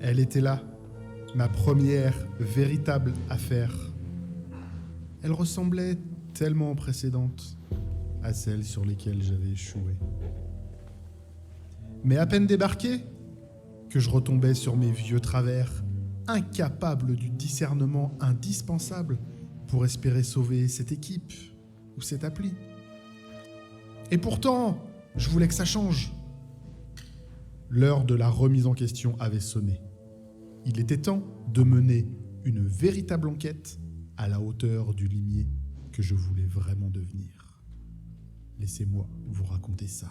Elle était là, ma première véritable affaire. Elle ressemblait tellement aux précédentes, à celles sur lesquelles j'avais échoué. Mais à peine débarqué, que je retombais sur mes vieux travers, incapable du discernement indispensable pour espérer sauver cette équipe ou cette appli. Et pourtant, je voulais que ça change. L'heure de la remise en question avait sonné. Il était temps de mener une véritable enquête à la hauteur du limier que je voulais vraiment devenir. Laissez-moi vous raconter ça.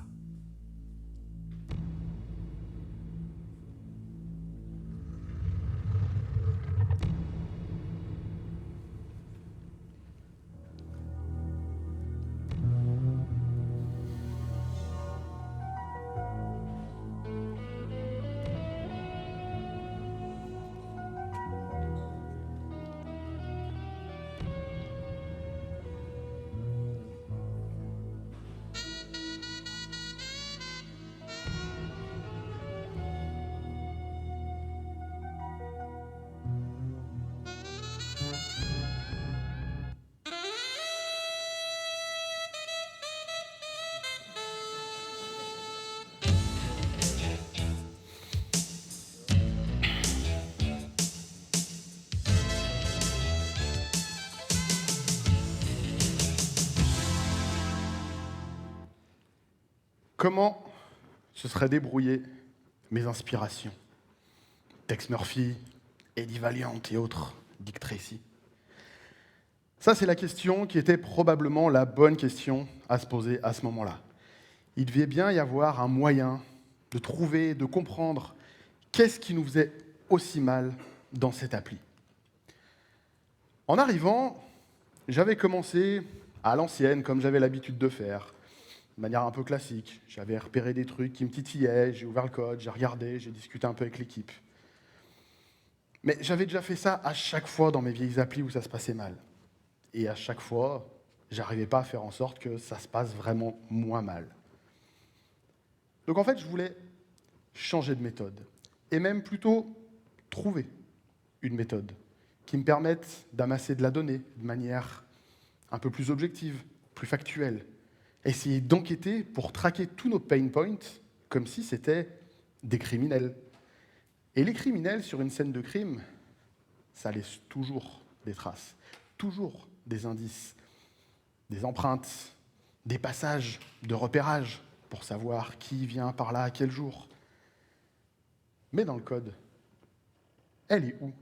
Comment se seraient débrouillées mes inspirations? Tex Murphy, Eddie Valiant et autres, Dick Tracy. Ça, c'est la question qui était probablement la bonne question à se poser à ce moment-là. Il devait bien y avoir un moyen de trouver, de comprendre qu'est-ce qui nous faisait aussi mal dans cette appli. En arrivant, j'avais commencé à l'ancienne, comme j'avais l'habitude de faire, de manière un peu classique. J'avais repéré des trucs qui me titillaient, j'ai ouvert le code, j'ai regardé, j'ai discuté un peu avec l'équipe. Mais j'avais déjà fait ça à chaque fois dans mes vieilles applis où ça se passait mal. Et à chaque fois, j'arrivais pas à faire en sorte que ça se passe vraiment moins mal. Donc en fait, je voulais changer de méthode. Et même plutôt trouver une méthode qui me permette d'amasser de la donnée de manière un peu plus objective, plus factuelle. Essayer d'enquêter pour traquer tous nos pain points comme si c'était des criminels. Et les criminels, sur une scène de crime, ça laisse toujours des traces, toujours des indices, des empreintes, des passages de repérage pour savoir qui vient par là à quel jour. Mais dans le code, elle est où,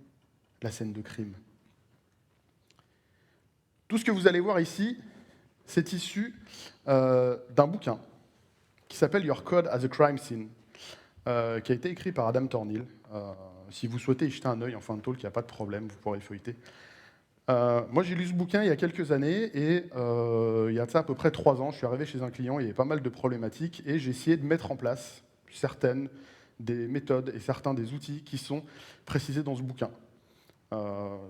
la scène de crime? Tout ce que vous allez voir ici, c'est issu d'un bouquin qui s'appelle Your Code as a Crime Scene, qui a été écrit par Adam Thornhill. Si vous souhaitez y jeter un œil en fin de talk, il n'y a pas de problème, vous pourrez feuilleter. Moi, j'ai lu ce bouquin il y a quelques années, et il y a de ça à peu près 3 ans, je suis arrivé chez un client, il y avait pas mal de problématiques, et j'ai essayé de mettre en place certaines des méthodes et certains des outils qui sont précisés dans ce bouquin.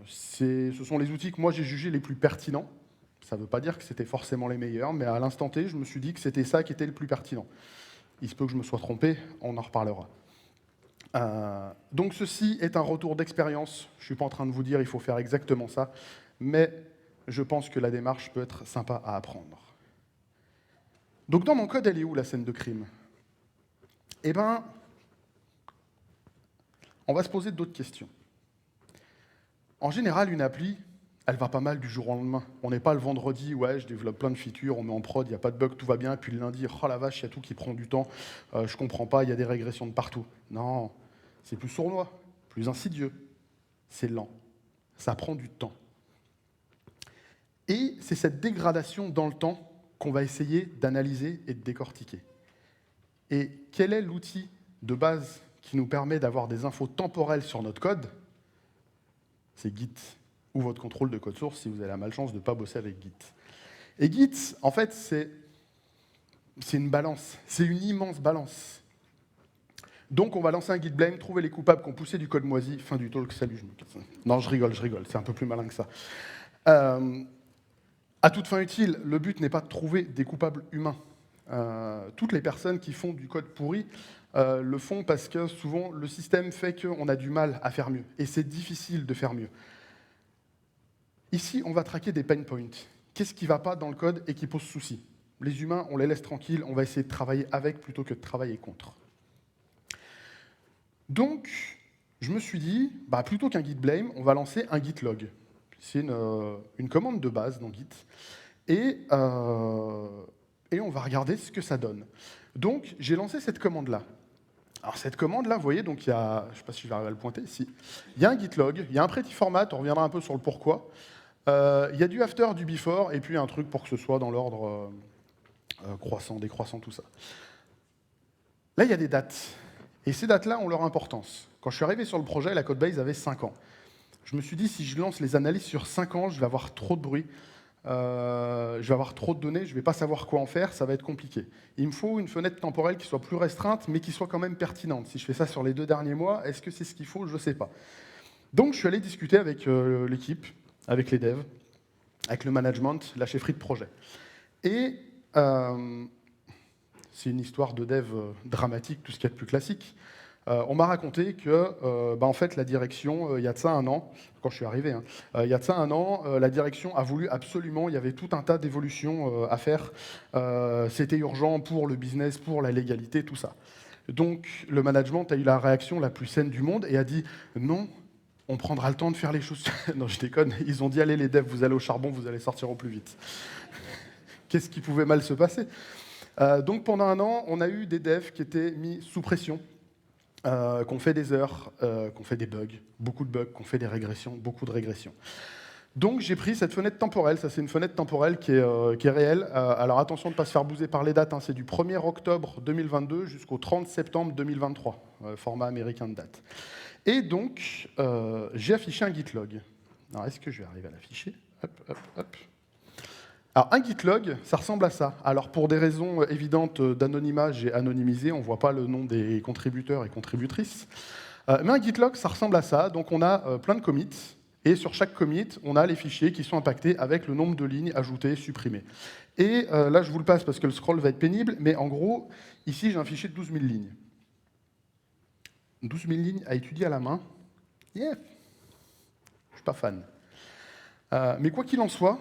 Ce sont les outils que moi j'ai jugés les plus pertinents. Ça ne veut pas dire que c'était forcément les meilleurs, mais à l'instant T, je me suis dit que c'était ça qui était le plus pertinent. Il se peut que je me sois trompé, on en reparlera. Donc ceci est un retour d'expérience. Je ne suis pas en train de vous dire qu'il faut faire exactement ça, mais je pense que la démarche peut être sympa à apprendre. Donc dans mon code, elle est où la scène de crime? Eh bien, on va se poser d'autres questions. En général, une appli, elle va pas mal du jour au lendemain. On n'est pas le vendredi, ouais, je développe plein de features, on met en prod, il n'y a pas de bug, tout va bien, et puis le lundi, oh la vache, il y a tout qui prend du temps, je comprends pas, il y a des régressions de partout. Non, c'est plus sournois, plus insidieux, c'est lent, ça prend du temps. Et c'est cette dégradation dans le temps qu'on va essayer d'analyser et de décortiquer. Et quel est l'outil de base qui nous permet d'avoir des infos temporelles sur notre code? C'est Git, ou votre contrôle de code source si vous avez la malchance de ne pas bosser avec Git. Et Git, en fait, c'est une balance, c'est une immense balance. Donc on va lancer un Git blame, trouver les coupables qui ont poussé du code moisi, fin du talk, salut, je me casse. Non, je rigole, c'est un peu plus malin que ça. À toute fin utile, le but n'est pas de trouver des coupables humains, toutes les personnes qui font du code pourri le font parce que souvent le système fait qu'on a du mal à faire mieux, et c'est difficile de faire mieux. Ici, on va traquer des pain points. Qu'est-ce qui ne va pas dans le code et qui pose souci? Les humains, on les laisse tranquilles, on va essayer de travailler avec plutôt que de travailler contre. Donc, je me suis dit, plutôt qu'un git blame, on va lancer un git log. C'est une commande de base dans Git. Et on va regarder ce que ça donne. Donc, j'ai lancé cette commande-là. Alors, cette commande-là, vous voyez, donc il y a, je ne sais pas si je vais arriver à le pointer, si. Il y a un git log, il y a un pretty format, on reviendra un peu sur le pourquoi. Il y a du after, du before, et puis un truc pour que ce soit dans l'ordre croissant, décroissant, tout ça. Là, il y a des dates. Et ces dates-là ont leur importance. Quand je suis arrivé sur le projet, la codebase avait 5 ans. Je me suis dit, si je lance les analyses sur 5 ans, je vais avoir trop de bruit, je vais avoir trop de données, je ne vais pas savoir quoi en faire, ça va être compliqué. Il me faut une fenêtre temporelle qui soit plus restreinte, mais qui soit quand même pertinente. Si je fais ça sur les 2 derniers mois, est-ce que c'est ce qu'il faut? Je ne sais pas. Donc, je suis allé discuter avec l'équipe, avec les devs, avec le management, la chefferie de projet. Et c'est une histoire de dev dramatique, tout ce qu'il y a de plus classique. On m'a raconté que, en fait, la direction, il y a de ça un an, quand je suis arrivé, il y a de ça un an, la direction a voulu absolument, il y avait tout un tas d'évolutions à faire. C'était urgent pour le business, pour la légalité, tout ça. Donc, le management a eu la réaction la plus saine du monde et a dit non, on prendra le temps de faire les choses. Non, je déconne. Ils ont dit allez les devs, vous allez au charbon, vous allez sortir au plus vite. Qu'est-ce qui pouvait mal se passer? Donc, pendant un an, on a eu des devs qui étaient mis sous pression. Qu'on fait des heures, qu'on fait des bugs, beaucoup de bugs, qu'on fait des régressions, beaucoup de régressions. Donc j'ai pris cette fenêtre temporelle, ça c'est une fenêtre temporelle qui est réelle. Alors attention de ne pas se faire bouser par les dates, c'est du 1er octobre 2022 jusqu'au 30 septembre 2023, format américain de date. Et donc j'ai affiché un git log. Alors est-ce que je vais arriver à l'afficher? Hop, hop, hop. Alors, un git log, ça ressemble à ça. Alors, pour des raisons évidentes d'anonymat, j'ai anonymisé, on ne voit pas le nom des contributeurs et contributrices. Mais un git log, ça ressemble à ça. Donc, on a plein de commits, et sur chaque commit, on a les fichiers qui sont impactés avec le nombre de lignes ajoutées, supprimées. Et là, je vous le passe parce que le scroll va être pénible, mais en gros, ici, j'ai un fichier de 12 000 lignes. 12 000 lignes à étudier à la main. Yeah. Je ne suis pas fan. Mais quoi qu'il en soit,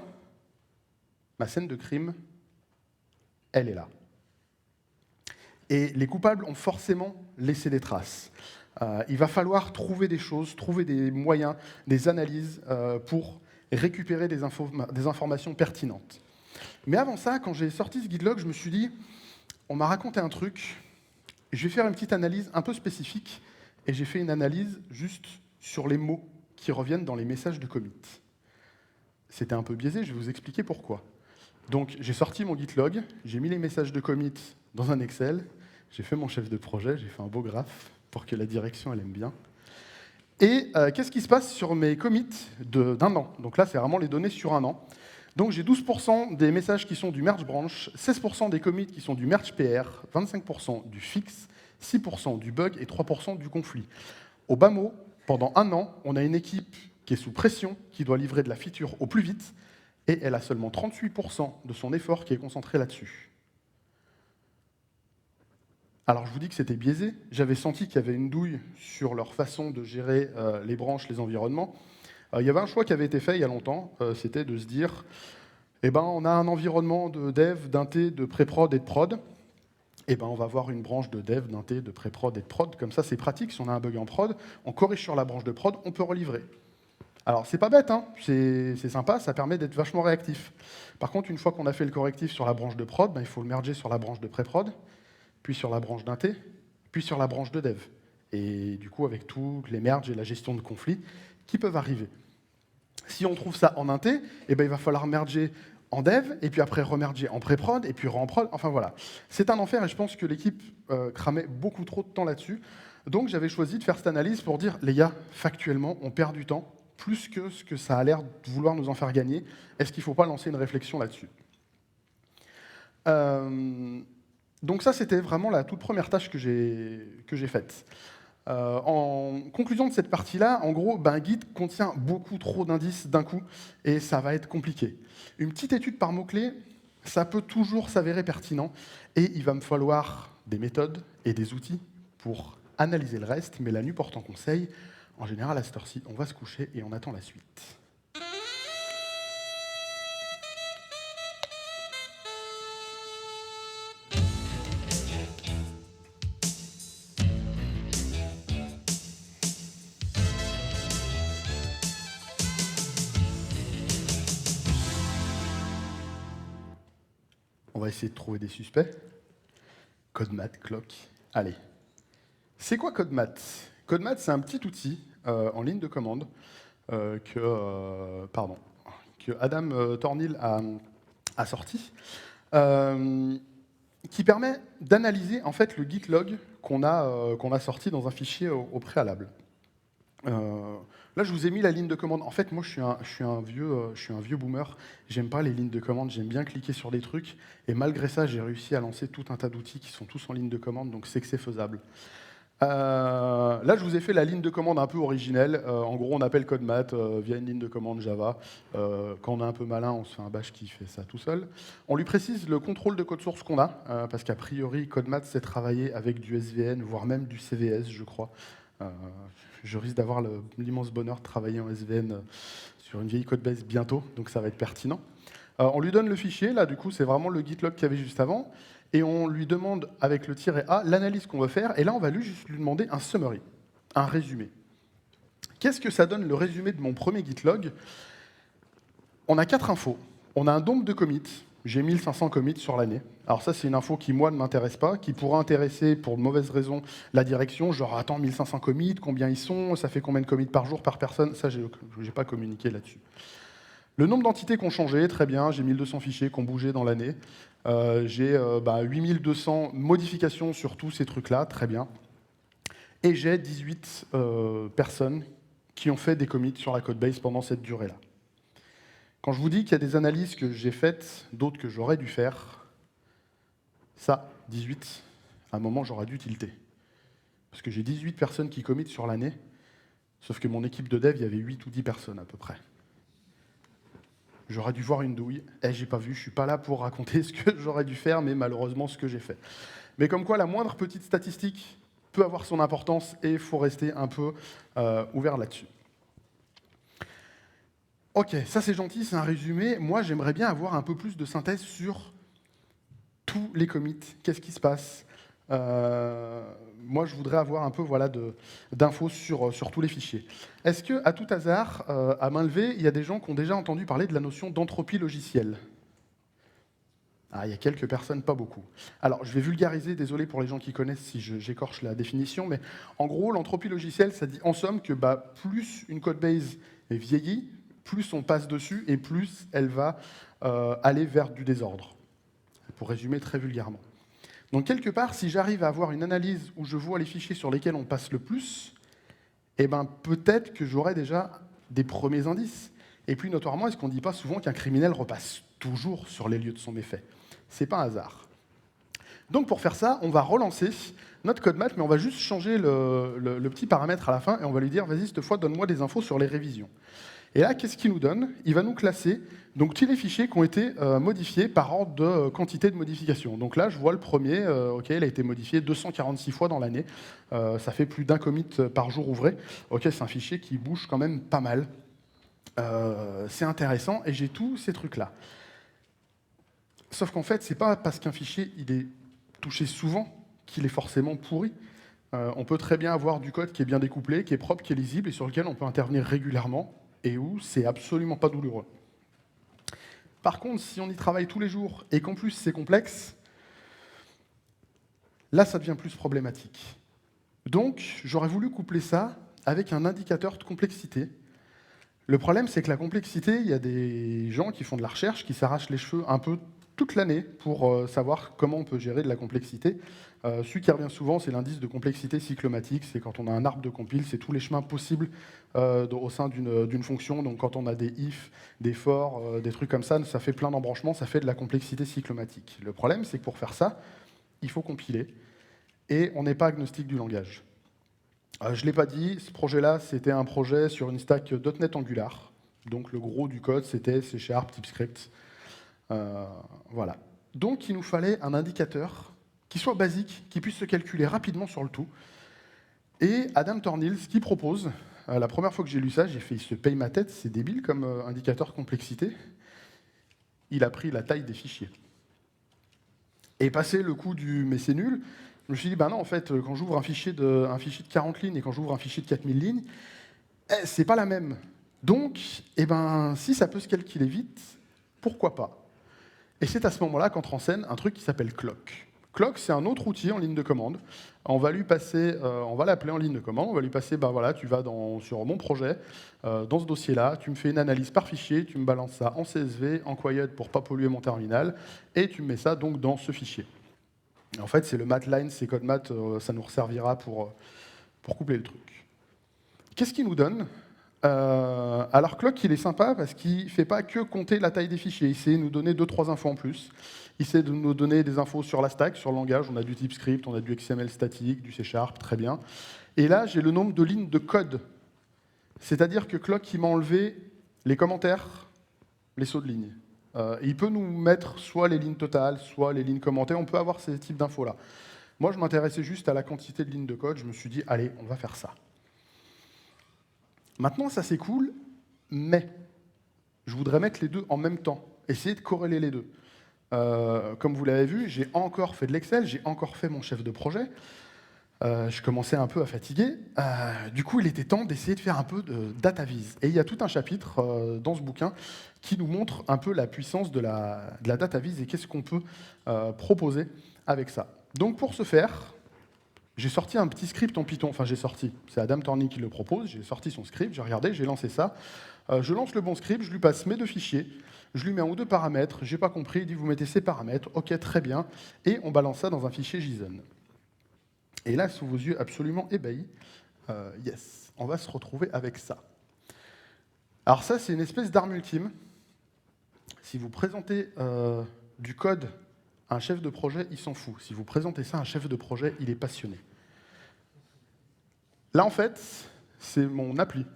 ma scène de crime, elle est là. Et les coupables ont forcément laissé des traces. Il va falloir trouver des choses, trouver des moyens, des analyses pour récupérer des informations pertinentes. Mais avant ça, quand j'ai sorti ce guide log, je me suis dit, on m'a raconté un truc, je vais faire une petite analyse un peu spécifique, et j'ai fait une analyse juste sur les mots qui reviennent dans les messages de commit. C'était un peu biaisé, je vais vous expliquer pourquoi. Donc, j'ai sorti mon git log, j'ai mis les messages de commit dans un Excel, j'ai fait mon chef de projet, j'ai fait un beau graphe pour que la direction, elle aime bien. Et qu'est-ce qui se passe sur mes commits d'un an? Donc là, c'est vraiment les données sur un an. Donc, j'ai 12% des messages qui sont du merge branch, 16% des commits qui sont du merge PR, 25% du fixe, 6% du bug et 3% du conflit. Au bas mot, pendant un an, on a une équipe qui est sous pression, qui doit livrer de la feature au plus vite, et elle a seulement 38% de son effort qui est concentré là-dessus. Alors je vous dis que c'était biaisé, j'avais senti qu'il y avait une douille sur leur façon de gérer les branches, les environnements. Il y avait un choix qui avait été fait il y a longtemps, c'était de se dire, on a un environnement de dev, d'inté, de pré-prod et de prod, on va avoir une branche de dev, d'inté, de pré-prod et de prod, comme ça c'est pratique, si on a un bug en prod, on corrige sur la branche de prod, on peut relivrer. Alors, c'est pas bête, c'est sympa, ça permet d'être vachement réactif. Par contre, une fois qu'on a fait le correctif sur la branche de prod, il faut le merger sur la branche de pré-prod, puis sur la branche d'inté, puis sur la branche de dev. Et du coup, avec tous les merges et la gestion de conflits qui peuvent arriver. Si on trouve ça en inté, il va falloir merger en dev, et puis après remerger en pré-prod, et puis en prod, enfin voilà. C'est un enfer, et je pense que l'équipe cramait beaucoup trop de temps là-dessus. Donc j'avais choisi de faire cette analyse pour dire, les gars, factuellement, on perd du temps, plus que ce que ça a l'air de vouloir nous en faire gagner. Est-ce qu'il ne faut pas lancer une réflexion là-dessus? Donc ça, c'était vraiment la toute première tâche que j'ai faite. En conclusion de cette partie-là, en gros, un guide contient beaucoup trop d'indices d'un coup, et ça va être compliqué. Une petite étude par mots-clés, ça peut toujours s'avérer pertinent, et il va me falloir des méthodes et des outils pour analyser le reste, mais la nuit portant conseil, en général à cette heure-ci, on va se coucher et on attend la suite. On va essayer de trouver des suspects. CodeMath, Clock. Allez. C'est quoi CodeMath? CodeMath, c'est un petit outil en ligne de commande que Adam Tornil a sorti, qui permet d'analyser en fait le Git log qu'on a sorti dans un fichier au préalable. Là, je vous ai mis la ligne de commande. En fait, moi, je suis un vieux boomer. J'aime pas les lignes de commande. J'aime bien cliquer sur des trucs. Et malgré ça, j'ai réussi à lancer tout un tas d'outils qui sont tous en ligne de commande. Donc, c'est que c'est faisable. Là, je vous ai fait la ligne de commande un peu originelle. En gros, on appelle CodeMath via une ligne de commande Java. Quand on est un peu malin, on se fait un bash qui fait ça tout seul. On lui précise le contrôle de code source qu'on a, parce qu'a priori, CodeMath sait travailler avec du SVN, voire même du CVS, je crois. Je risque d'avoir l'immense bonheur de travailler en SVN sur une vieille codebase bientôt, donc ça va être pertinent. On lui donne le fichier, là du coup c'est vraiment le git log qu'il y avait juste avant, et on lui demande avec le "-a" l'analyse qu'on veut faire, et là on va juste lui demander un summary, un résumé. Qu'est-ce que ça donne le résumé de mon premier git log? On a 4 infos. On a un nombre de commits. J'ai 1500 commits sur l'année. Alors ça, c'est une info qui, moi, ne m'intéresse pas, qui pourrait intéresser, pour de mauvaises raisons, la direction. Genre, attends, 1500 commits, combien ils sont? Ça fait combien de commits par jour, par personne? Ça, je n'ai pas communiqué là-dessus. Le nombre d'entités qui ont changé, très bien. J'ai 1200 fichiers qui ont bougé dans l'année. J'ai 8200 modifications sur tous ces trucs-là, très bien. Et j'ai 18 personnes qui ont fait des commits sur la codebase pendant cette durée-là. Quand je vous dis qu'il y a des analyses que j'ai faites, d'autres que j'aurais dû faire, ça, 18, à un moment, j'aurais dû tilter. Parce que j'ai 18 personnes qui committent sur l'année, sauf que mon équipe de dev, il y avait 8 ou 10 personnes à peu près. J'aurais dû voir une douille. J'ai pas vu, je suis pas là pour raconter ce que j'aurais dû faire, mais malheureusement ce que j'ai fait. Mais comme quoi, la moindre petite statistique peut avoir son importance et il faut rester un peu ouvert là-dessus. Ok, ça c'est gentil, c'est un résumé. Moi, j'aimerais bien avoir un peu plus de synthèse sur tous les commits. Qu'est-ce qui se passe? Moi, je voudrais avoir un peu d'infos sur tous les fichiers. Est-ce que, à tout hasard, à main levée, il y a des gens qui ont déjà entendu parler de la notion d'entropie logicielle? Ah, il y a quelques personnes, pas beaucoup. Alors, je vais vulgariser, désolé pour les gens qui connaissent si j'écorche la définition, mais en gros, l'entropie logicielle, ça dit en somme que plus une codebase est vieillie, plus on passe dessus et plus elle va aller vers du désordre, pour résumer très vulgairement. Donc quelque part, si j'arrive à avoir une analyse où je vois les fichiers sur lesquels on passe le plus, peut-être que j'aurai déjà des premiers indices. Et puis notoirement, est-ce qu'on ne dit pas souvent qu'un criminel repasse toujours sur les lieux de son méfait? C'est pas un hasard. Donc pour faire ça, on va relancer notre CodeMath, mais on va juste changer le petit paramètre à la fin et on va lui dire, vas-y, cette fois, donne-moi des infos sur les révisions. Et là, qu'est-ce qu'il nous donne? Il va nous classer donc, tous les fichiers qui ont été modifiés par ordre de quantité de modification. Donc là, je vois le premier, il a été modifié 246 fois dans l'année. Ça fait plus d'un commit par jour ouvré. C'est un fichier qui bouge quand même pas mal. C'est intéressant et j'ai tous ces trucs-là. Sauf qu'en fait, c'est pas parce qu'un fichier il est touché souvent qu'il est forcément pourri. On peut très bien avoir du code qui est bien découplé, qui est propre, qui est lisible et sur lequel on peut intervenir régulièrement et où c'est absolument pas douloureux. Par contre, si on y travaille tous les jours et qu'en plus c'est complexe, là ça devient plus problématique. Donc j'aurais voulu coupler ça avec un indicateur de complexité. Le problème c'est que la complexité, il y a des gens qui font de la recherche, qui s'arrachent les cheveux un peu toute l'année pour savoir comment on peut gérer de la complexité. Celui qui revient souvent, c'est l'indice de complexité cyclomatique. C'est quand on a un arbre de compile, c'est tous les chemins possibles au sein d'une fonction. Donc quand on a des if, des for, des trucs comme ça fait plein d'embranchements, ça fait de la complexité cyclomatique. Le problème, c'est que pour faire ça, il faut compiler. Et on n'est pas agnostique du langage. Je ne l'ai pas dit, ce projet-là, c'était un projet sur une stack .NET Angular. Donc le gros du code, c'était C#, TypeScript. Voilà. Donc il nous fallait un indicateur qui soit basique, qui puisse se calculer rapidement sur le tout. Et Adam Tornil, ce qu'il propose, la première fois que j'ai lu ça, j'ai fait « il se paye ma tête, c'est débile comme indicateur complexité ». Il a pris la taille des fichiers. Et passé le coup du « mais c'est nul », je me suis dit, ben non, en fait, quand j'ouvre un fichier de 40 lignes et quand j'ouvre un fichier de 4000 lignes, c'est pas la même. Donc, si ça peut se calculer vite, pourquoi pas? Et c'est à ce moment-là qu'entre en scène un truc qui s'appelle Clock. Clock, c'est un autre outil en ligne de commande. On va l'appeler en ligne de commande, on va lui passer, tu vas sur mon projet, dans ce dossier-là, tu me fais une analyse par fichier, tu me balances ça en CSV, en Quiet pour pas polluer mon terminal, et tu me mets ça donc dans ce fichier. Et en fait, c'est le matline, c'est code math, ça nous resservira pour coupler le truc. Qu'est-ce qu'il nous donne? Alors Clock, il est sympa parce qu'il ne fait pas que compter la taille des fichiers. Il sait nous donner 2-3 infos en plus. Il sait de nous donner des infos sur la stack, sur le langage. On a du TypeScript, on a du XML statique, du C#, très bien. Et là, j'ai le nombre de lignes de code. C'est-à-dire que Clock, il m'a enlevé les commentaires, les sauts de ligne. Il peut nous mettre soit les lignes totales, soit les lignes commentées. On peut avoir ces types d'infos-là. Moi, je m'intéressais juste à la quantité de lignes de code. Je me suis dit, allez, on va faire ça. Maintenant, ça c'est cool, mais je voudrais mettre les deux en même temps, essayer de corréler les deux. Comme vous l'avez vu, j'ai encore fait de l'Excel, j'ai encore fait mon chef de projet. Je commençais un peu à fatiguer. Du coup, il était temps d'essayer de faire un peu de data viz. Et il y a tout un chapitre dans ce bouquin qui nous montre un peu la puissance de la data viz et qu'est-ce qu'on peut proposer avec ça. Donc pour ce faire, j'ai sorti un petit script en Python, c'est Adam Tornil qui le propose, j'ai sorti son script, j'ai regardé, j'ai lancé ça. Je lance le bon script, je lui passe mes deux fichiers, je lui mets un ou deux paramètres, j'ai pas compris, il dit vous mettez ces paramètres, ok, très bien, et on balance ça dans un fichier JSON. Et là, sous vos yeux absolument ébahis, yes, on va se retrouver avec ça. Alors ça, c'est une espèce d'arme ultime. Si vous présentez du code à un chef de projet, il s'en fout. Si vous présentez ça à un chef de projet, il est passionné. Là, en fait, c'est mon appli.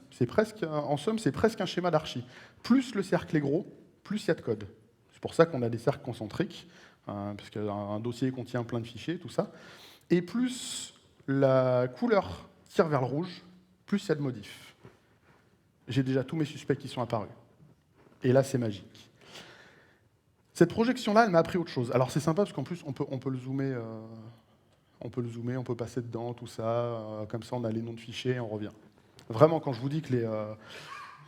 En somme, c'est presque un schéma d'archi. Plus le cercle est gros, plus il y a de code. C'est pour ça qu'on a des cercles concentriques, parce qu'un dossier contient plein de fichiers, tout ça. Et plus la couleur tire vers le rouge, plus il y a de modifs. J'ai déjà tous mes suspects qui sont apparus. Et là, c'est magique. Cette projection-là, elle m'a appris autre chose. Alors c'est sympa parce qu'en plus, on peut le zoomer, on peut passer dedans, tout ça. Comme ça, on a les noms de fichiers et on revient. Vraiment, quand je vous dis que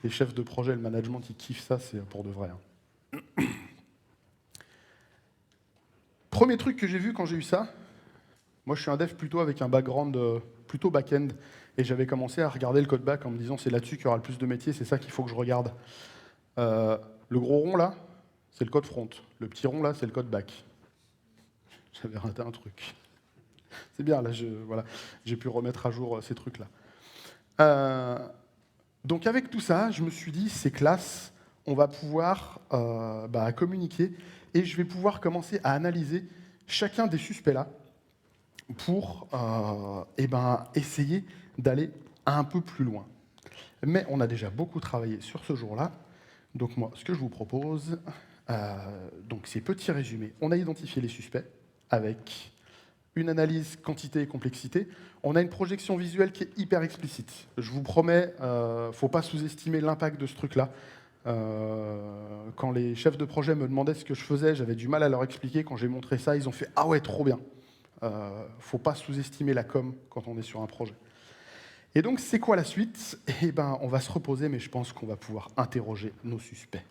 les chefs de projet, le management, ils kiffent ça, c'est pour de vrai. Premier truc que j'ai vu quand j'ai eu ça, moi je suis un dev plutôt avec un background plutôt back-end, et j'avais commencé à regarder le code back en me disant c'est là-dessus qu'il y aura le plus de métiers, c'est ça qu'il faut que je regarde. Le gros rond là, c'est le code front. Le petit rond là, c'est le code back. J'avais raté un truc. C'est bien, là, j'ai pu remettre à jour ces trucs-là. Donc avec tout ça, je me suis dit, c'est classe, on va pouvoir communiquer, et je vais pouvoir commencer à analyser chacun des suspects-là pour essayer d'aller un peu plus loin. Mais on a déjà beaucoup travaillé sur ce jour-là, donc moi, ce que je vous propose, donc c'est petit résumé. On a identifié les suspects avec une analyse quantité et complexité. On a une projection visuelle qui est hyper explicite. Je vous promets, faut pas sous-estimer l'impact de ce truc-là. Quand les chefs de projet me demandaient ce que je faisais, j'avais du mal à leur expliquer. Quand j'ai montré ça, ils ont fait « Ah ouais, trop bien !» Faut pas sous-estimer la com quand on est sur un projet. Et donc, c'est quoi la suite? On va se reposer, mais je pense qu'on va pouvoir interroger nos suspects.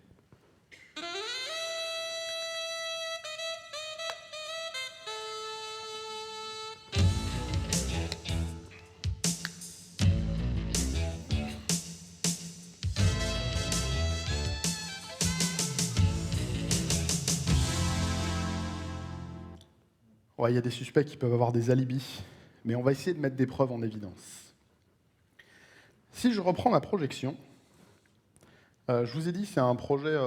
Ouais, il y a des suspects qui peuvent avoir des alibis, mais on va essayer de mettre des preuves en évidence. Si je reprends ma projection, je vous ai dit, c'est un projet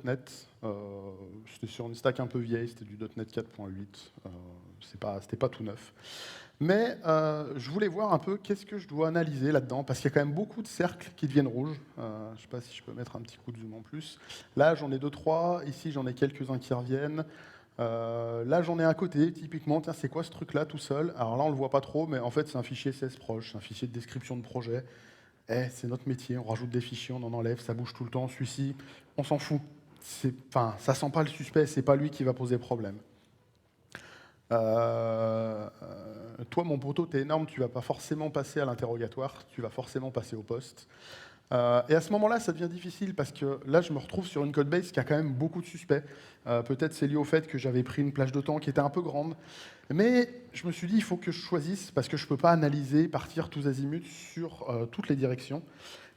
.NET. C'était sur une stack un peu vieille, c'était du .NET 4.8. c'était pas tout neuf. Mais je voulais voir un peu qu'est-ce que je dois analyser là-dedans, parce qu'il y a quand même beaucoup de cercles qui deviennent rouges. Je ne sais pas si je peux mettre un petit coup de zoom en plus. Là, j'en ai 2-3. Ici, j'en ai quelques-uns qui reviennent. Là, j'en ai un côté, typiquement, tiens, c'est quoi ce truc-là tout seul? Alors là, on ne le voit pas trop, mais en fait, c'est un fichier CSproj, c'est un fichier de description de projet. C'est notre métier, on rajoute des fichiers, on en enlève, ça bouge tout le temps. Celui-ci, on s'en fout. Ça sent pas le suspect, c'est pas lui qui va poser problème. Toi, mon poteau, t'es énorme, tu vas pas forcément passer à l'interrogatoire, tu vas forcément passer au poste. Et à ce moment-là, ça devient difficile parce que là, je me retrouve sur une codebase qui a quand même beaucoup de suspects. Peut-être c'est lié au fait que j'avais pris une plage de temps qui était un peu grande. Mais je me suis dit, il faut que je choisisse parce que je ne peux pas analyser, partir tous azimuts sur toutes les directions.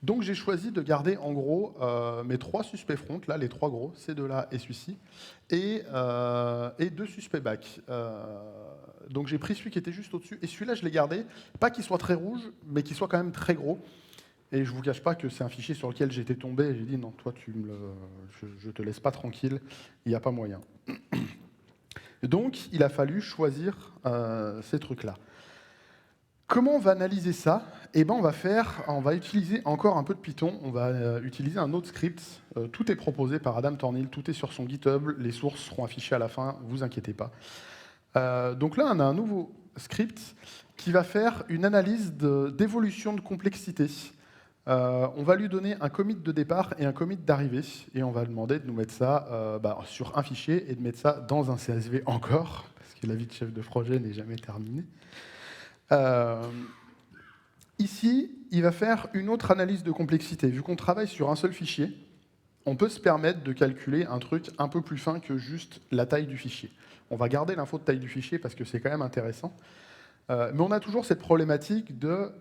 Donc j'ai choisi de garder en gros mes 3 suspects front, là les 3 gros, ces deux-là et celui-ci, et 2 suspects back. Donc j'ai pris celui qui était juste au-dessus, et celui-là je l'ai gardé, pas qu'il soit très rouge, mais qu'il soit quand même très gros. Et je ne vous cache pas que c'est un fichier sur lequel j'étais tombé, et j'ai dit non, toi je te laisse pas tranquille, il n'y a pas moyen. Donc il a fallu choisir ces trucs-là. Comment on va analyser ça? Eh ben, on va utiliser encore un peu de Python, on va utiliser un autre script. Tout est proposé par Adam Thornhill, tout est sur son GitHub, les sources seront affichées à la fin, vous inquiétez pas. Donc là, on a un nouveau script qui va faire une analyse d'évolution de complexité. On va lui donner un commit de départ et un commit d'arrivée, et on va demander de nous mettre ça sur un fichier et de mettre ça dans un CSV encore, parce que la vie de chef de projet n'est jamais terminée. Ici, il va faire une autre analyse de complexité. Vu qu'on travaille sur un seul fichier, on peut se permettre de calculer un truc un peu plus fin que juste la taille du fichier. On va garder l'info de taille du fichier parce que c'est quand même intéressant. Mais on a toujours cette problématique de,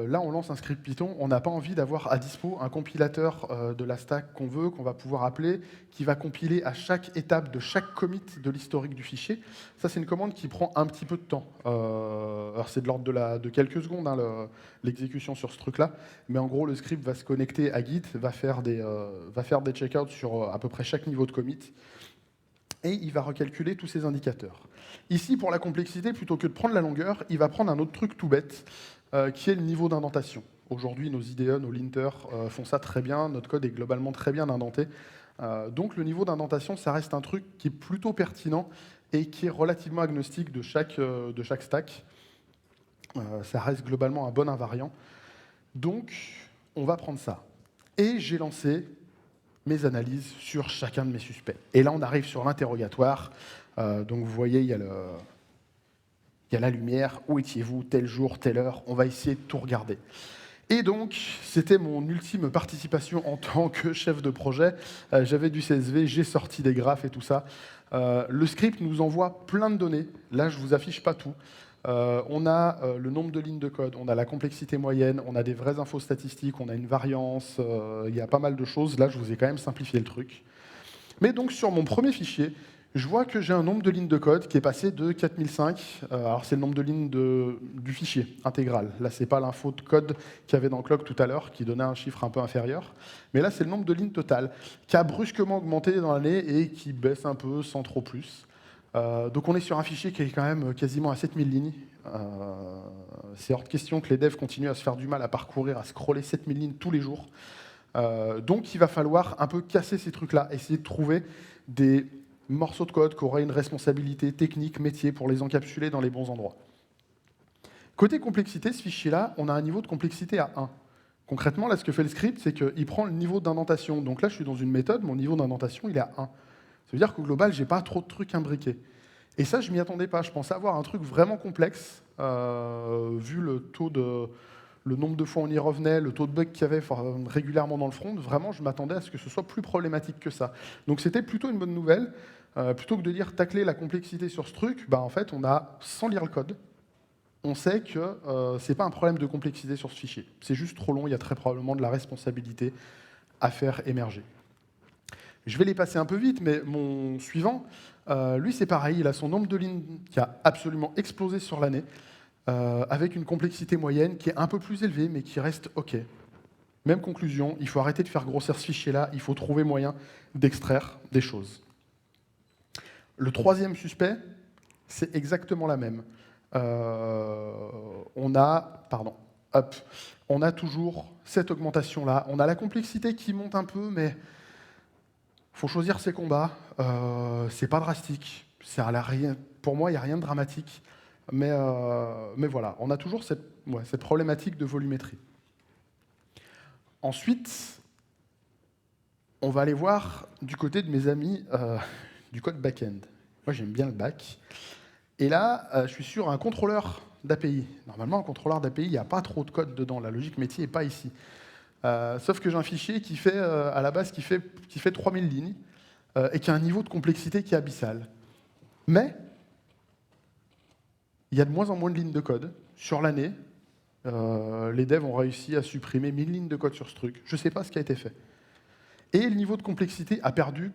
là on lance un script Python, on n'a pas envie d'avoir à dispo un compilateur de la stack qu'on veut, qu'on va pouvoir appeler, qui va compiler à chaque étape de chaque commit de l'historique du fichier. Ça c'est une commande qui prend un petit peu de temps. Alors c'est de l'ordre de quelques secondes l'exécution sur ce truc-là, mais en gros le script va se connecter à Git, va faire des checkouts sur à peu près chaque niveau de commit, et il va recalculer tous ces indicateurs. Ici, pour la complexité, plutôt que de prendre la longueur, il va prendre un autre truc tout bête, qui est le niveau d'indentation. Aujourd'hui, nos IDE, nos linters font ça très bien, notre code est globalement très bien indenté. Donc le niveau d'indentation, ça reste un truc qui est plutôt pertinent et qui est relativement agnostique de chaque stack. Ça reste globalement un bon invariant. Donc, on va prendre ça. Et j'ai lancé mes analyses sur chacun de mes suspects. Et là, on arrive sur l'interrogatoire. Donc, vous voyez, il y a la lumière. Où étiez-vous? Tel jour, telle heure. On va essayer de tout regarder. Et donc, c'était mon ultime participation en tant que chef de projet. J'avais du CSV, j'ai sorti des graphes et tout ça. Le script nous envoie plein de données. Là, je ne vous affiche pas tout. On a le nombre de lignes de code, on a la complexité moyenne, on a des vraies infos statistiques, on a une variance, il y a pas mal de choses. Là, je vous ai quand même simplifié le truc. Mais donc, sur mon premier fichier, je vois que j'ai un nombre de lignes de code qui est passé de 4005. Alors, c'est le nombre de lignes du fichier intégral. Là, ce n'est pas l'info de code qu'il y avait dans Clock tout à l'heure, qui donnait un chiffre un peu inférieur. Mais là, c'est le nombre de lignes totales, qui a brusquement augmenté dans l'année et qui baisse un peu sans trop plus. Donc on est sur un fichier qui est quand même quasiment à 7000 lignes. C'est hors de question que les devs continuent à se faire du mal à parcourir, à scroller 7000 lignes tous les jours. Donc il va falloir un peu casser ces trucs-là, essayer de trouver des morceaux de code qui auraient une responsabilité technique, métier, pour les encapsuler dans les bons endroits. Côté complexité, ce fichier-là, on a un niveau de complexité à 1. Concrètement, là, ce que fait le script, c'est qu'il prend le niveau d'indentation. Donc là, je suis dans une méthode, mon niveau d'indentation, il est à 1. Ça veut dire qu'au global, j'ai pas trop de trucs imbriqués. Et ça, je m'y attendais pas. Je pensais avoir un truc vraiment complexe, vu le nombre de fois on y revenait, le taux de bug qu'il y avait régulièrement dans le front. Vraiment, je m'attendais à ce que ce soit plus problématique que ça. Donc c'était plutôt une bonne nouvelle. Plutôt que de dire tacler la complexité sur ce truc, en fait, on a, sans lire le code, on sait que c'est pas un problème de complexité sur ce fichier. C'est juste trop long, il y a très probablement de la responsabilité à faire émerger. Je vais les passer un peu vite, mais mon suivant, lui c'est pareil, il a son nombre de lignes qui a absolument explosé sur l'année, avec une complexité moyenne qui est un peu plus élevée, mais qui reste OK. Même conclusion, il faut arrêter de faire grossir ce fichier-là, il faut trouver moyen d'extraire des choses. Le troisième suspect, c'est exactement la même. On a toujours cette augmentation-là. On a la complexité qui monte un peu, mais il faut choisir ses combats. C'est pas drastique. Ça a rien, pour moi, il n'y a rien de dramatique. Mais voilà, on a toujours cette problématique de volumétrie. Ensuite, on va aller voir du côté de mes amis du code back-end. Moi, j'aime bien le back. Et là, je suis sur un contrôleur d'API. Normalement, un contrôleur d'API, il n'y a pas trop de code dedans. La logique métier n'est pas ici. Sauf que j'ai un fichier qui fait, à la base, qui fait 3000 lignes et qui a un niveau de complexité qui est abyssal. Mais il y a de moins en moins de lignes de code. Sur l'année, les devs ont réussi à supprimer 1000 lignes de code sur ce truc. Je ne sais pas ce qui a été fait. Et le niveau de complexité a perdu,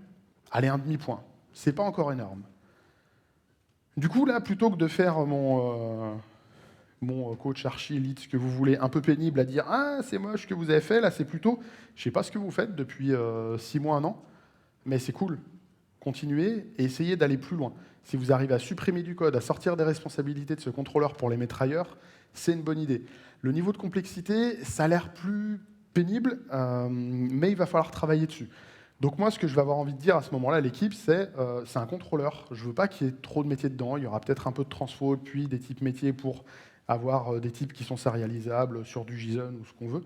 allez, un demi-point. C'est pas encore énorme. Du coup, là, plutôt que de faire mon coach archi lead, ce que vous voulez, un peu pénible à dire « Ah, c'est moche ce que vous avez fait », là, c'est plutôt « Je sais pas ce que vous faites depuis 6 mois, 1 an, mais c'est cool. Continuez et essayez d'aller plus loin. Si vous arrivez à supprimer du code, à sortir des responsabilités de ce contrôleur pour les mettre ailleurs, c'est une bonne idée. Le niveau de complexité, ça a l'air plus pénible, mais il va falloir travailler dessus. Donc moi, ce que je vais avoir envie de dire à ce moment-là à l'équipe, c'est un contrôleur. Je ne veux pas qu'il y ait trop de métiers dedans. Il y aura peut-être un peu de transfo, puis des types métiers pour avoir des types qui sont sérialisables sur du JSON ou ce qu'on veut.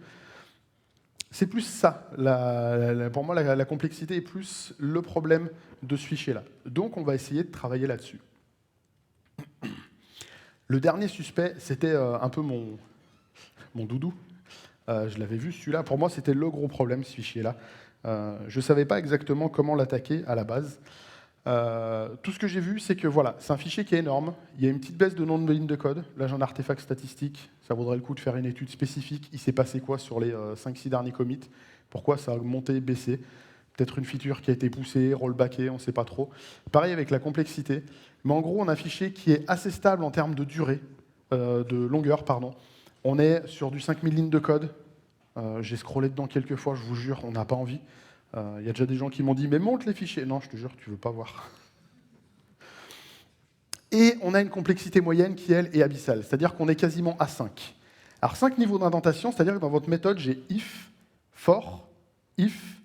C'est plus ça. Pour moi, la complexité est plus le problème de ce fichier-là. Donc on va essayer de travailler là-dessus. Le dernier suspect, c'était un peu mon doudou. Je l'avais vu, celui-là. Pour moi, c'était le gros problème, ce fichier-là. Je ne savais pas exactement comment l'attaquer à la base. Tout ce que j'ai vu, c'est que voilà, c'est un fichier qui est énorme. Il y a une petite baisse de nombre de lignes de code. Là, j'ai un artefact statistique. Ça vaudrait le coup de faire une étude spécifique. Il s'est passé quoi sur les 5-6 derniers commits? Pourquoi ça a monté, baissé? Peut-être une feature qui a été poussée, rollbackée, on ne sait pas trop. Pareil avec la complexité. Mais en gros, on a un fichier qui est assez stable en termes de durée, de longueur, pardon. On est sur du 5000 lignes de code. J'ai scrollé dedans quelques fois, je vous jure, on n'a pas envie. Il y a déjà des gens qui m'ont dit « mais monte les fichiers ». Non, je te jure, tu ne veux pas voir. Et on a une complexité moyenne qui, elle, est abyssale. C'est-à-dire qu'on est quasiment à 5. Alors 5 niveaux d'indentation, c'est-à-dire que dans votre méthode, j'ai if, for, if,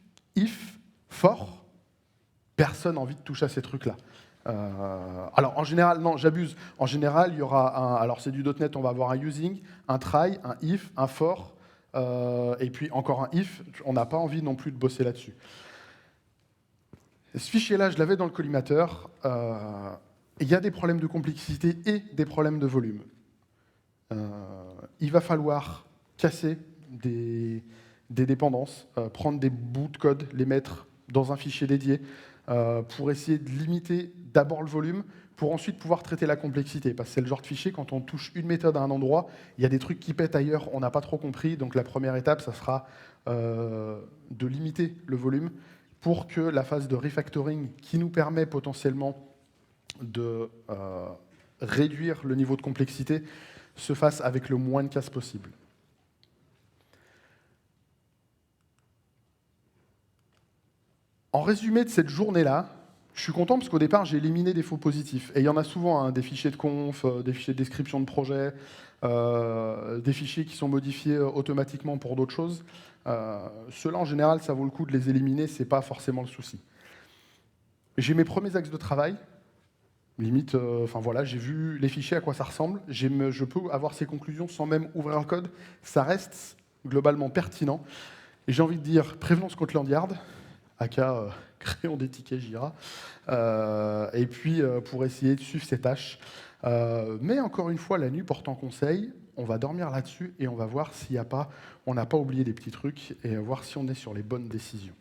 for. Personne n'a envie de toucher à ces trucs-là. Alors en général, non, j'abuse. En général, il y aura alors c'est du .NET, on va avoir un using, un try, un if, un for, et puis encore un if. On n'a pas envie non plus de bosser là-dessus. Ce fichier-là, je l'avais dans le collimateur. Il y a des problèmes de complexité et des problèmes de volume. Il va falloir casser des dépendances, prendre des bouts de code, les mettre dans un fichier dédié, pour essayer de limiter d'abord le volume, pour ensuite pouvoir traiter la complexité. Parce que c'est le genre de fichier, quand on touche une méthode à un endroit, il y a des trucs qui pètent ailleurs, on n'a pas trop compris. Donc la première étape, ça sera de limiter le volume pour que la phase de refactoring, qui nous permet potentiellement de réduire le niveau de complexité, se fasse avec le moins de casse possible. En résumé de cette journée-là, je suis content parce qu'au départ, j'ai éliminé des faux positifs. Et il y en a souvent, hein, des fichiers de conf, des fichiers de description de projet, des fichiers qui sont modifiés automatiquement pour d'autres choses. Ceux-là, en général, ça vaut le coup de les éliminer, ce n'est pas forcément le souci. J'ai mes premiers axes de travail. Limite, voilà, j'ai vu les fichiers, à quoi ça ressemble. Je peux avoir ces conclusions sans même ouvrir le code. Ça reste globalement pertinent. Et j'ai envie de dire, prévenons Scotland Yard, aka créons des tickets Jira, et puis pour essayer de suivre ces tâches. Mais encore une fois, la nuit portant conseil, on va dormir là-dessus et on va voir s'il n'y a pas, on n'a pas oublié des petits trucs et voir si on est sur les bonnes décisions.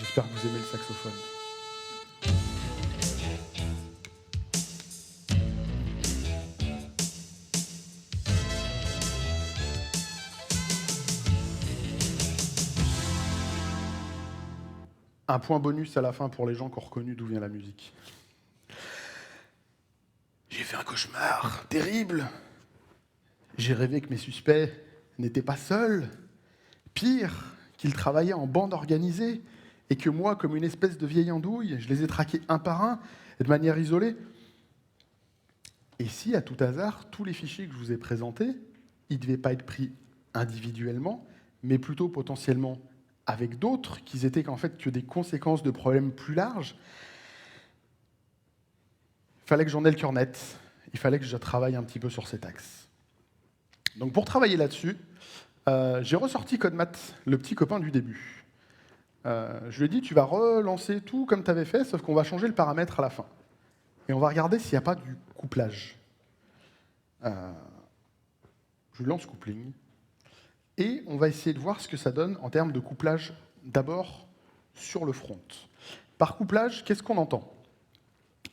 J'espère que vous aimez le saxophone. Un point bonus à la fin pour les gens qui ont reconnu d'où vient la musique. J'ai fait un cauchemar terrible. J'ai rêvé que mes suspects n'étaient pas seuls. Pire, qu'ils travaillaient en bande organisée et que moi, comme une espèce de vieille andouille, je les ai traqués un par un, de manière isolée. Et si, à tout hasard, tous les fichiers que je vous ai présentés, ils ne devaient pas être pris individuellement, mais plutôt potentiellement avec d'autres, qu'ils étaient en fait que des conséquences de problèmes plus larges, il fallait que j'en ai le cœur net, il fallait que je travaille un petit peu sur cet axe. Donc pour travailler là-dessus, j'ai ressorti CodeMath, le petit copain du début. Je lui ai dit, tu vas relancer tout comme tu avais fait, sauf qu'on va changer le paramètre à la fin. Et on va regarder s'il n'y a pas du couplage. Je lance coupling. Et on va essayer de voir ce que ça donne en termes de couplage, d'abord sur le front. Par couplage, qu'est-ce qu'on entend?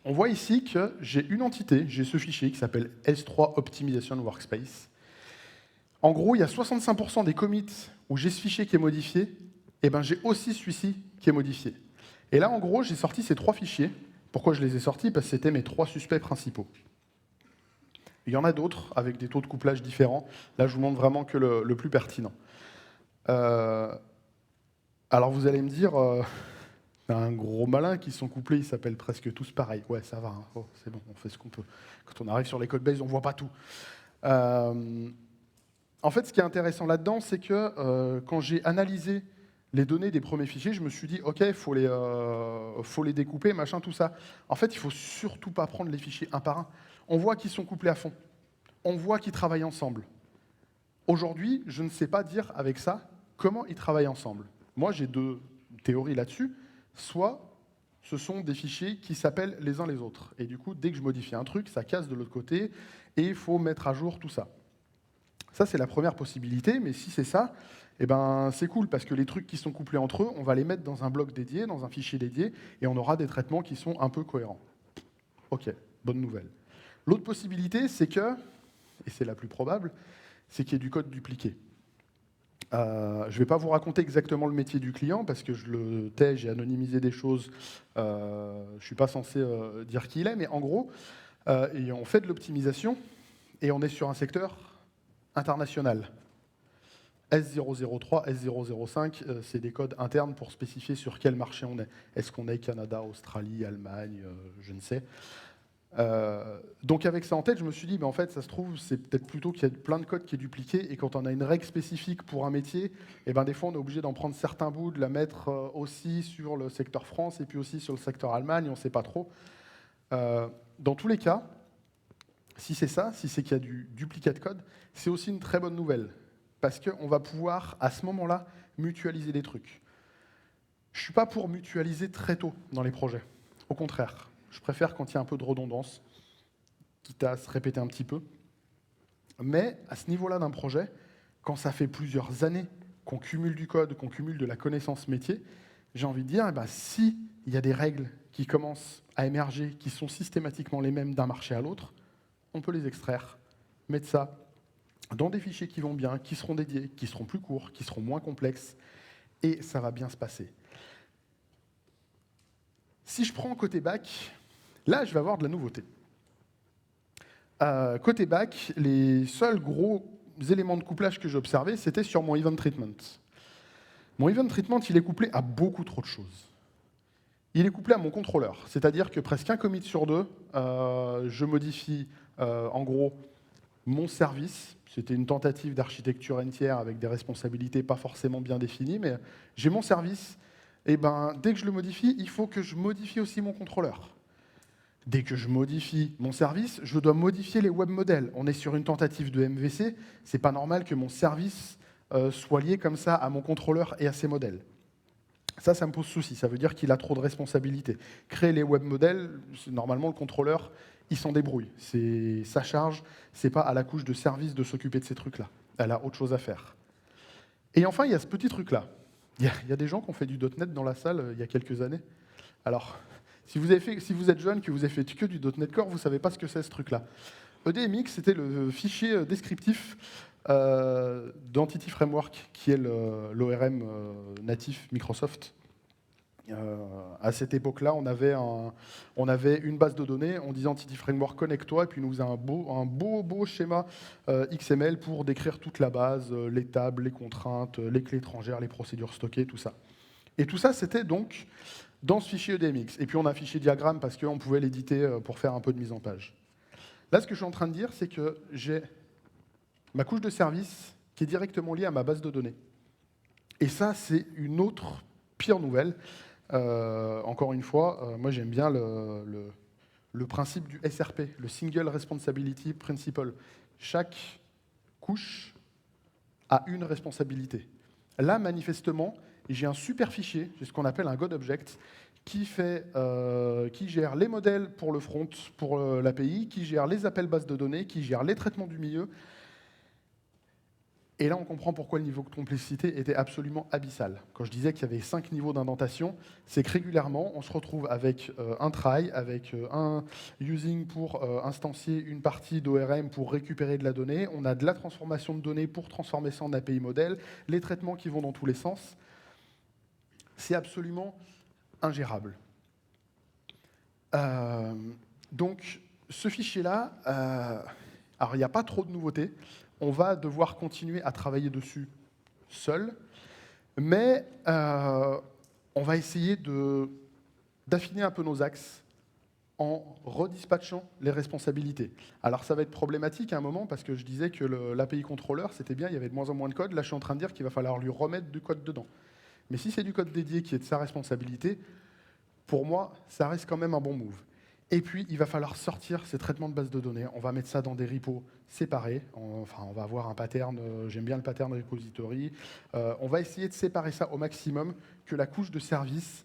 On voit ici que j'ai une entité, j'ai ce fichier qui s'appelle S3 Optimization Workspace. En gros, il y a 65% des commits où j'ai ce fichier qui est modifié, et ben j'ai aussi celui-ci qui est modifié. Et là, en gros, j'ai sorti ces 3 fichiers. Pourquoi je les ai sortis? Parce que c'était mes 3 suspects principaux. Il y en a d'autres avec des taux de couplage différents. Là, je vous montre vraiment que le plus pertinent. Alors, vous allez me dire, un gros malin qui sont couplés, ils s'appellent presque tous pareil. Ouais, ça va, hein. Oh, c'est bon, on fait ce qu'on peut. Quand on arrive sur les Codebase, on ne voit pas tout. En fait, ce qui est intéressant là-dedans, c'est que quand j'ai analysé les données des premiers fichiers, je me suis dit, OK, il faut les découper, machin, tout ça. En fait, il ne faut surtout pas prendre les fichiers un par un. On voit qu'ils sont couplés à fond. On voit qu'ils travaillent ensemble. Aujourd'hui, je ne sais pas dire avec ça comment ils travaillent ensemble. Moi, j'ai 2 théories là-dessus. Soit ce sont des fichiers qui s'appellent les uns les autres. Et du coup, dès que je modifie un truc, ça casse de l'autre côté et il faut mettre à jour tout ça. Ça, c'est la première possibilité, mais si c'est ça, eh ben, c'est cool, parce que les trucs qui sont couplés entre eux, on va les mettre dans un bloc dédié, dans un fichier dédié, et on aura des traitements qui sont un peu cohérents. OK, bonne nouvelle. L'autre possibilité, c'est que, et c'est la plus probable, c'est qu'il y ait du code dupliqué. Je ne vais pas vous raconter exactement le métier du client, parce que je le tais, j'ai anonymisé des choses, je ne suis pas censé dire qui il est, mais en gros, et on fait de l'optimisation, et on est sur un secteur international. S003, S005, c'est des codes internes pour spécifier sur quel marché on est. Est-ce qu'on est Canada, Australie, Allemagne, je ne sais. Donc avec ça en tête, je me suis dit, en fait, ça se trouve, c'est peut-être plutôt qu'il y a plein de codes qui est dupliqué, et quand on a une règle spécifique pour un métier, des fois on est obligé d'en prendre certains bouts, de la mettre aussi sur le secteur France, et puis aussi sur le secteur Allemagne, on ne sait pas trop. Dans tous les cas, si c'est ça, si c'est qu'il y a du duplicat de code, c'est aussi une très bonne nouvelle, parce qu'on va pouvoir, à ce moment-là, mutualiser des trucs. Je ne suis pas pour mutualiser très tôt dans les projets. Au contraire, je préfère quand il y a un peu de redondance, quitte à se répéter un petit peu. Mais à ce niveau-là d'un projet, quand ça fait plusieurs années qu'on cumule du code, qu'on cumule de la connaissance métier, j'ai envie de dire, s'il y a des règles qui commencent à émerger, qui sont systématiquement les mêmes d'un marché à l'autre, on peut les extraire, mettre ça dans des fichiers qui vont bien, qui seront dédiés, qui seront plus courts, qui seront moins complexes, et ça va bien se passer. Si je prends côté back, là, je vais avoir de la nouveauté. Côté back, les seuls gros éléments de couplage que j'ai observés, c'était sur mon event treatment. Mon event treatment, il est couplé à beaucoup trop de choses. Il est couplé à mon contrôleur, c'est-à-dire que presque un commit sur 2, je modifie en gros mon service. C'était une tentative d'architecture entière avec des responsabilités pas forcément bien définies, mais j'ai mon service, et dès que je le modifie, il faut que je modifie aussi mon contrôleur. Dès que je modifie mon service, je dois modifier les web modèles. On est sur une tentative de MVC, c'est pas normal que mon service soit lié comme ça à mon contrôleur et à ses modèles. Ça me pose souci, ça veut dire qu'il a trop de responsabilités. Créer les web modèles, normalement le contrôleur, il s'en débrouille. C'est sa charge, c'est pas à la couche de service de s'occuper de ces trucs-là. Elle a autre chose à faire. Et enfin, il y a ce petit truc-là. Il y a des gens qui ont fait du .NET dans la salle il y a quelques années. Alors, si vous êtes jeune, que vous avez fait que du .NET Core, vous ne savez pas ce que c'est ce truc-là. EDMX, c'était le fichier descriptif d'Entity Framework, qui est l'ORM natif Microsoft. À cette époque-là, on avait une base de données, on disait Entity Framework, connecte-toi, et puis il nous faisait un beau schéma XML pour décrire toute la base, les tables, les contraintes, les clés étrangères, les procédures stockées, tout ça. Et tout ça, c'était donc dans ce fichier EDMX. Et puis on a un fichier diagramme parce qu'on pouvait l'éditer pour faire un peu de mise en page. Là, ce que je suis en train de dire, c'est que j'ai ma couche de service qui est directement liée à ma base de données. Et ça, c'est une autre pire nouvelle. Encore une fois, moi j'aime bien le principe du SRP, le Single Responsibility Principle. Chaque couche a une responsabilité. Là, manifestement, j'ai un super fichier, c'est ce qu'on appelle un God-Object, qui gère les modèles pour le front, pour l'API, qui gère les appels bases de données, qui gère les traitements du milieu. Et là, on comprend pourquoi le niveau de complexité était absolument abyssal. Quand je disais qu'il y avait 5 niveaux d'indentation, c'est que régulièrement, on se retrouve avec un try, avec un using pour instancier une partie d'ORM pour récupérer de la donnée. On a de la transformation de données pour transformer ça en API modèle, les traitements qui vont dans tous les sens. C'est absolument ingérable. Donc, ce fichier-là, alors il n'y a pas trop de nouveautés. On va devoir continuer à travailler dessus seul, mais on va essayer d'affiner un peu nos axes en redispatchant les responsabilités. Alors ça va être problématique à un moment, parce que je disais que l'API controller, c'était bien, il y avait de moins en moins de code. Là, je suis en train de dire qu'il va falloir lui remettre du code dedans. Mais si c'est du code dédié qui est de sa responsabilité, pour moi, ça reste quand même un bon move. Et puis, il va falloir sortir ces traitements de base de données. On va mettre ça dans des repos séparés. On va avoir un pattern, j'aime bien le pattern repository. On va essayer de séparer ça au maximum, que la couche de service,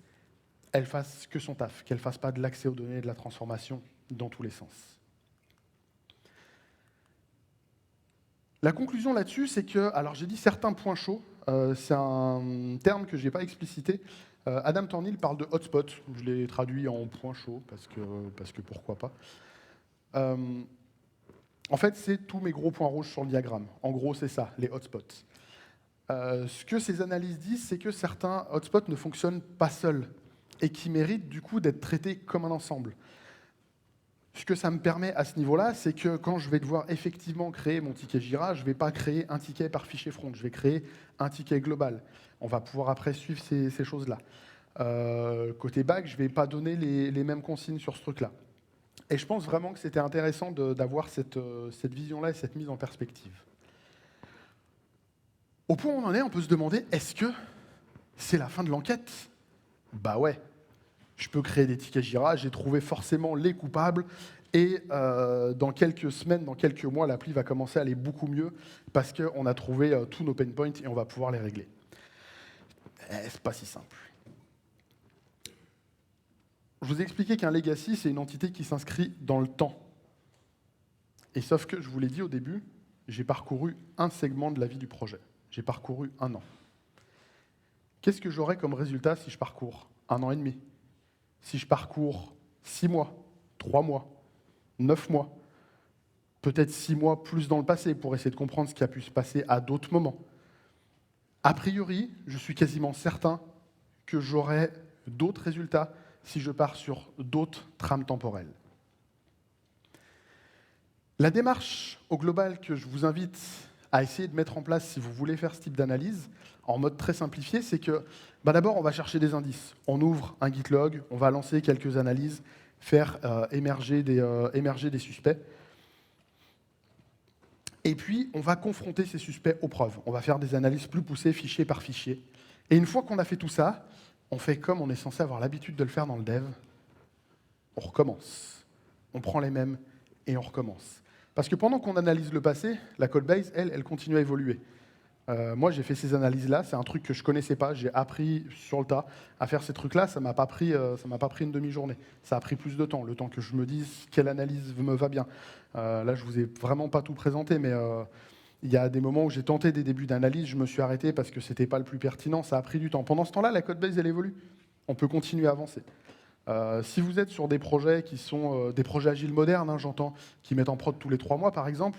elle fasse que son taf, qu'elle ne fasse pas de l'accès aux données et de la transformation dans tous les sens. La conclusion là-dessus, c'est que, alors j'ai dit certains points chauds, c'est un terme que je n'ai pas explicité. Adam Thornhill parle de hotspot, je l'ai traduit en point chaud, parce que pourquoi pas. En fait, c'est tous mes gros points rouges sur le diagramme. En gros, c'est ça, les hotspots. Ce que ces analyses disent, c'est que certains hotspots ne fonctionnent pas seuls, et qui méritent du coup d'être traités comme un ensemble. Ce que ça me permet à ce niveau-là, c'est que quand je vais devoir effectivement créer mon ticket Jira, je ne vais pas créer un ticket par fichier front, je vais créer un ticket global. On va pouvoir après suivre ces choses-là. Côté back, je ne vais pas donner les mêmes consignes sur ce truc-là. Et je pense vraiment que c'était intéressant d'avoir cette vision-là et cette mise en perspective. Au point où on en est, on peut se demander, est-ce que c'est la fin de l'enquête? Bah ouais. Je peux créer des tickets Jira, j'ai trouvé forcément les coupables, et dans quelques semaines, dans quelques mois, l'appli va commencer à aller beaucoup mieux, parce qu'on a trouvé tous nos pain points et on va pouvoir les régler. C'est pas si simple. Je vous ai expliqué qu'un legacy, c'est une entité qui s'inscrit dans le temps. Et sauf que, je vous l'ai dit au début, j'ai parcouru un segment de la vie du projet. J'ai parcouru 1 an. Qu'est-ce que j'aurais comme résultat si je parcours 1 an et demi? Si je parcours 6 mois, 3 mois, 9 mois, peut-être 6 mois plus dans le passé pour essayer de comprendre ce qui a pu se passer à d'autres moments. A priori, je suis quasiment certain que j'aurai d'autres résultats si je pars sur d'autres trames temporelles. La démarche au global que je vous invite à essayer de mettre en place si vous voulez faire ce type d'analyse, en mode très simplifié, c'est que d'abord, on va chercher des indices. On ouvre un Gitlog, on va lancer quelques analyses, faire émerger des suspects. Et puis, on va confronter ces suspects aux preuves. On va faire des analyses plus poussées, fichier par fichier. Et une fois qu'on a fait tout ça, on fait comme on est censé avoir l'habitude de le faire dans le dev. On recommence. On prend les mêmes et on recommence. Parce que pendant qu'on analyse le passé, la codebase, elle continue à évoluer. Moi, j'ai fait ces analyses-là, c'est un truc que je ne connaissais pas, j'ai appris sur le tas à faire ces trucs-là, ça ne m'a pas pris une demi-journée. Ça a pris plus de temps, le temps que je me dise quelle analyse me va bien. Là, je ne vous ai vraiment pas tout présenté, mais il y a des moments où j'ai tenté des débuts d'analyse, je me suis arrêté parce que ce n'était pas le plus pertinent, ça a pris du temps. Pendant ce temps-là, la codebase, elle évolue. On peut continuer à avancer. Si vous êtes sur des projets qui sont des projets agiles modernes, hein, j'entends, qui mettent en prod tous les 3 mois par exemple,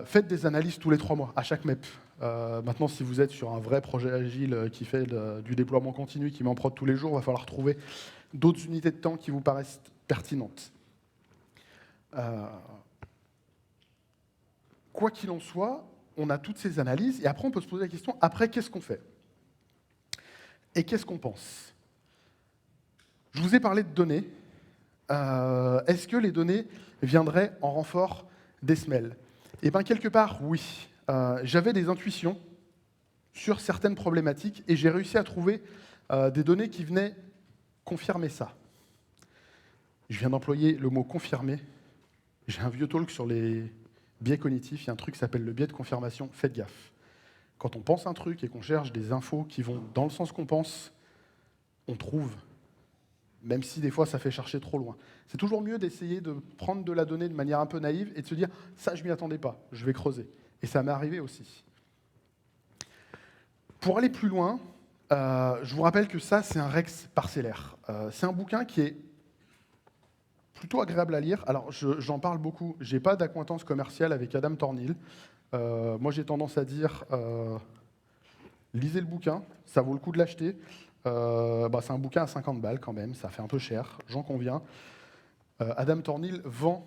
faites des analyses tous les 3 mois, à chaque MEP. Maintenant, si vous êtes sur un vrai projet agile qui fait du déploiement continu, qui met en prod tous les jours, il va falloir trouver d'autres unités de temps qui vous paraissent pertinentes. Quoi qu'il en soit, on a toutes ces analyses, et après on peut se poser la question, après qu'est-ce qu'on fait? Et qu'est-ce qu'on pense? Je vous ai parlé de données. Est-ce que les données viendraient en renfort d'Esmel? Eh bien, quelque part, oui. J'avais des intuitions sur certaines problématiques et j'ai réussi à trouver des données qui venaient confirmer ça. Je viens d'employer le mot « confirmer ». J'ai un vieux talk sur les biais cognitifs. Il y a un truc qui s'appelle le biais de confirmation. Faites gaffe. Quand on pense un truc et qu'on cherche des infos qui vont dans le sens qu'on pense, on trouve. Même si des fois ça fait chercher trop loin. C'est toujours mieux d'essayer de prendre de la donnée de manière un peu naïve et de se dire « ça, je m'y attendais pas, je vais creuser ». Et ça m'est arrivé aussi. Pour aller plus loin, je vous rappelle que ça, c'est un Rex parcellaire. C'est un bouquin qui est plutôt agréable à lire. Alors, j'en parle beaucoup. Je n'ai pas d'acquaintance commerciale avec Adam Thornhill. Moi, j'ai tendance à dire lisez le bouquin, ça vaut le coup de l'acheter. C'est un bouquin à 50 balles quand même, ça fait un peu cher, j'en conviens. Adam Thornhill vend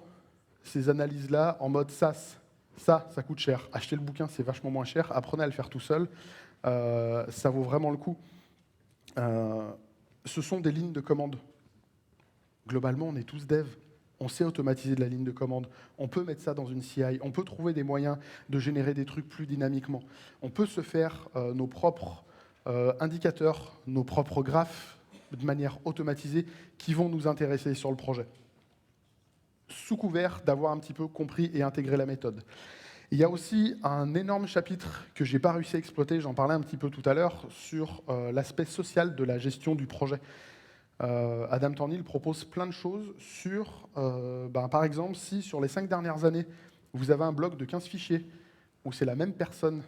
ces analyses-là en mode SaaS. Ça coûte cher. Acheter le bouquin, c'est vachement moins cher. Apprenez à le faire tout seul. Ça vaut vraiment le coup. Ce sont des lignes de commande. Globalement, on est tous devs. On sait automatiser de la ligne de commande. On peut mettre ça dans une CI. On peut trouver des moyens de générer des trucs plus dynamiquement. On peut se faire nos propres indicateurs, nos propres graphes de manière automatisée qui vont nous intéresser sur le projet, sous couvert d'avoir un petit peu compris et intégré la méthode. Il y a aussi un énorme chapitre que je n'ai pas réussi à exploiter, j'en parlais un petit peu tout à l'heure, sur l'aspect social de la gestion du projet. Adam Thornhill propose plein de choses sur, par exemple, si sur les 5 dernières années, vous avez un bloc de 15 fichiers où c'est la même personne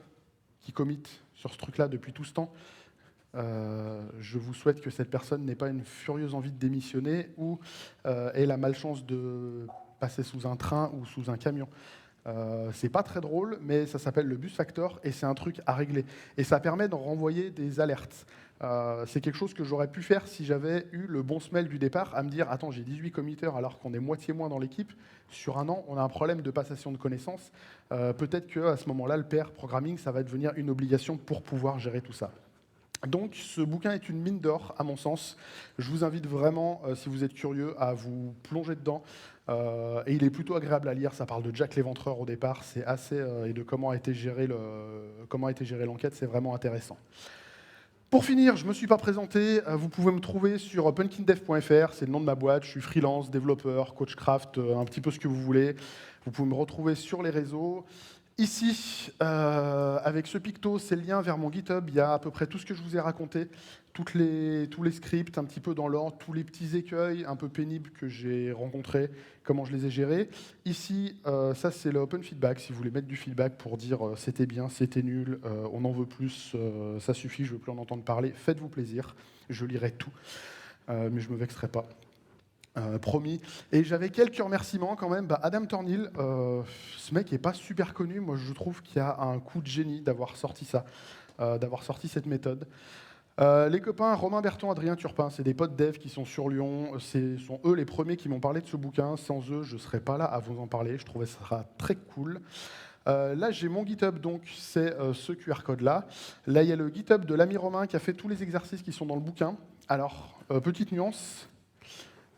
qui commit sur ce truc-là depuis tout ce temps, je vous souhaite que cette personne n'ait pas une furieuse envie de démissionner ou ait la malchance de passer sous un train ou sous un camion. C'est pas très drôle, mais ça s'appelle le bus factor et c'est un truc à régler. Et ça permet de renvoyer des alertes. C'est quelque chose que j'aurais pu faire si j'avais eu le bon smell du départ, à me dire « Attends, j'ai 18 committers alors qu'on est moitié moins dans l'équipe. Sur un an, on a un problème de passation de connaissances. Peut-être qu'à ce moment-là, le pair programming, ça va devenir une obligation pour pouvoir gérer tout ça. » Donc, ce bouquin est une mine d'or, à mon sens. Je vous invite vraiment, si vous êtes curieux, à vous plonger dedans. Et il est plutôt agréable à lire. Ça parle de Jack l'Éventreur au départ. C'est assez et de comment a été gérée l'enquête. C'est vraiment intéressant. Pour finir, je ne me suis pas présenté. Vous pouvez me trouver sur punkindev.fr. C'est le nom de ma boîte. Je suis freelance, développeur, coachcraft, un petit peu ce que vous voulez. Vous pouvez me retrouver sur les réseaux. Ici, avec ce picto, c'est le lien vers mon GitHub. Il y a à peu près tout ce que je vous ai raconté, tous les scripts, un petit peu dans l'ordre, tous les petits écueils un peu pénibles que j'ai rencontrés, comment je les ai gérés. Ici, ça c'est le open feedback. Si vous voulez mettre du feedback pour dire c'était bien, c'était nul, on en veut plus, ça suffit, je ne veux plus en entendre parler, faites-vous plaisir, je lirai tout, mais je ne me vexerai pas. Promis. Et j'avais quelques remerciements quand même. Adam Thornhill, ce mec n'est pas super connu. Moi, je trouve qu'il y a un coup de génie d'avoir sorti ça, d'avoir sorti cette méthode. Les copains Romain Berton, Adrien Turpin, c'est des potes dev qui sont sur Lyon. Ce sont eux les premiers qui m'ont parlé de ce bouquin. Sans eux, je ne serais pas là à vous en parler. Je trouvais que ça sera très cool. Là, j'ai mon GitHub, donc c'est ce QR code-là. Là, il y a le GitHub de l'ami Romain qui a fait tous les exercices qui sont dans le bouquin. Alors, petite nuance.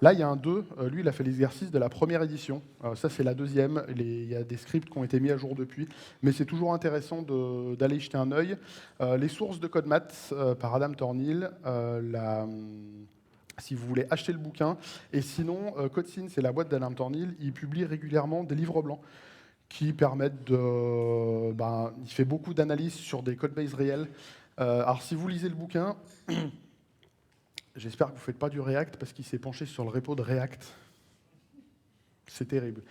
Là, il y a un 2. Lui, il a fait l'exercice de la première édition. Ça, c'est la deuxième. Il y a des scripts qui ont été mis à jour depuis. Mais c'est toujours intéressant d'aller y jeter un œil. Les sources de CodeMath par Adam Thornhill. Si vous voulez acheter le bouquin. Et sinon, CodeSyn, c'est la boîte d'Adam Thornhill. Il publie régulièrement des livres blancs qui permettent de... il fait beaucoup d'analyses sur des codebases réels. Alors, si vous lisez le bouquin... J'espère que vous ne faites pas du React parce qu'il s'est penché sur le repo de React. C'est terrible.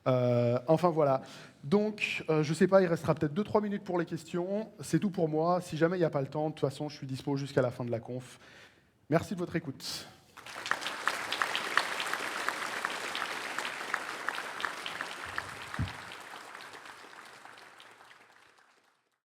Enfin voilà. Donc, je ne sais pas, il restera peut-être 2-3 minutes pour les questions. C'est tout pour moi. Si jamais il n'y a pas le temps, de toute façon, je suis dispo jusqu'à la fin de la conf. Merci de votre écoute.